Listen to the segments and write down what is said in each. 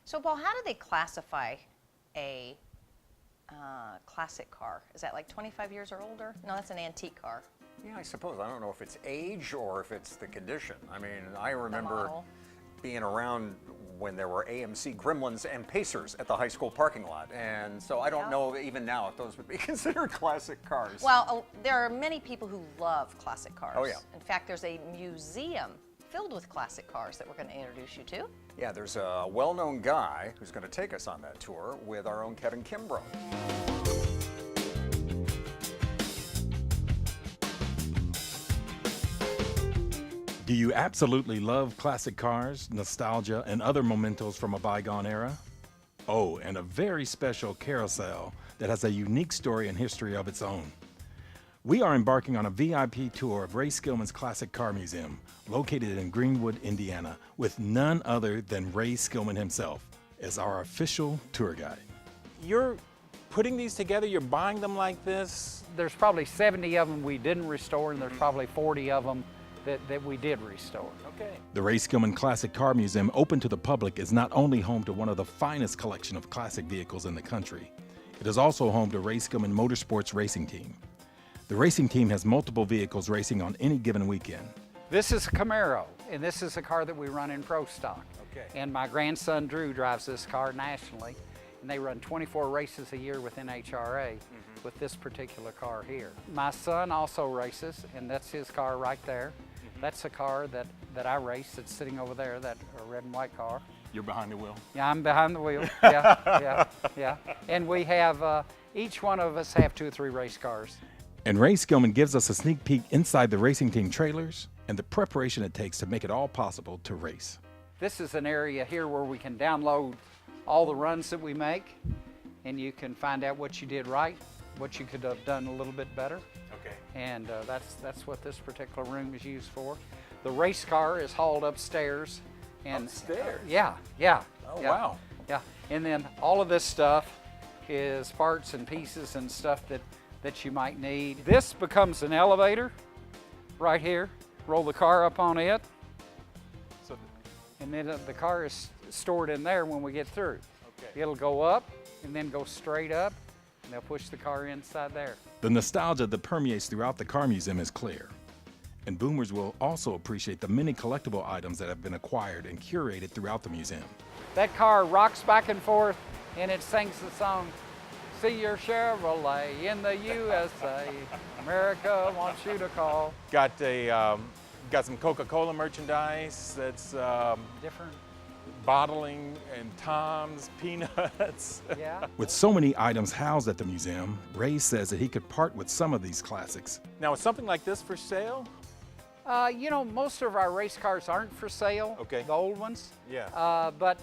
So, Paul, how do they classify a classic car? Is that like 25 years or older? No, that's an antique car. Yeah, I suppose. I don't know if it's age or if it's the condition. I mean, I remember being around when there were AMC Gremlins and Pacers at the high school parking lot. And so I don't know even now if those would be considered classic cars. Well, there are many people who love classic cars. Oh, yeah. In fact, there's a museum filled with classic cars that we're going to introduce you to. Yeah, there's a well-known guy who's going to take us on that tour with our own Kevin Kimbrough. Do you absolutely love classic cars, nostalgia, and other mementos from a bygone era? Oh, and a very special carousel that has a unique story and history of its own. We are embarking on a VIP tour of Ray Skillman's Classic Car Museum, located in Greenwood, Indiana, with none other than Ray Skillman himself as our official tour guide. You're putting these together, you're buying them like this? There's probably 70 of them we didn't restore, and there's probably 40 of them that we did restore. Okay. The Ray Skillman Classic Car Museum, open to the public, is not only home to one of the finest collection of classic vehicles in the country, it is also home to Ray Skillman Motorsports Racing Team. The racing team has multiple vehicles racing on any given weekend. This is a Camaro, and this is a car that we run in Pro Stock. Okay. And my grandson Drew drives this car nationally, and they run 24 races a year with NHRA with this particular car here. My son also races, and that's his car right there. That's a car that I race that's sitting over there, that red and white car. You're behind the wheel? Yeah, I'm behind the wheel. Yeah. And we have, each one of us have 2 or 3 race cars. And Ray Skillman gives us a sneak peek inside the racing team trailers and the preparation it takes to make it all possible to race. This is an area here where we can download all the runs that we make, and you can find out what you did right, what you could have done a little bit better. Okay. And that's what this particular room is used for. The race car is hauled upstairs. And, upstairs? Yeah. Oh, yeah, wow. Yeah, and then all of this stuff is parts and pieces and stuff that you might need. This becomes an elevator right here. Roll the car up on it. And then the car is stored in there when we get through. Okay. It'll go up and then go straight up, and they'll push the car inside there. The nostalgia that permeates throughout the car museum is clear. And boomers will also appreciate the many collectible items that have been acquired and curated throughout the museum. That car rocks back and forth, and it sings the song, "See your Chevrolet in the USA, America wants you to call." Got some Coca-Cola merchandise that's Different. bottling and Tom's Peanuts. Yeah. With so many items housed at the museum, Ray says that he could part with some of these classics. Now, is something like this for sale? You know, most of our race cars aren't for sale. Okay. The old ones. Yeah. But,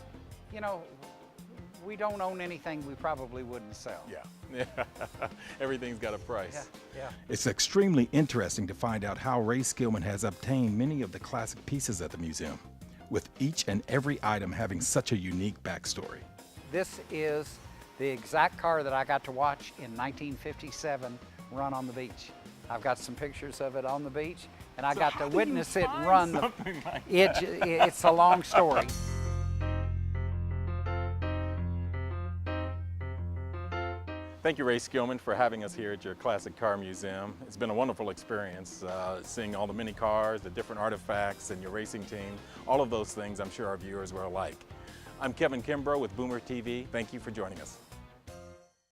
you know, we don't own anything we probably wouldn't sell. Yeah. Everything's got a price. Yeah. It's extremely interesting to find out how Ray Skillman has obtained many of the classic pieces at the museum, with each and every item having such a unique backstory. This is the exact car that I got to watch in 1957 run on the beach. I've got some pictures of it on the beach, and I got to witness it run. It's a long story. Thank you, Ray Skillman, for having us here at your Classic Car Museum. It's been a wonderful experience seeing all the mini cars, the different artifacts, and your racing team. All of those things I'm sure our viewers will like. I'm Kevin Kimbrough with Boomer TV. Thank you for joining us.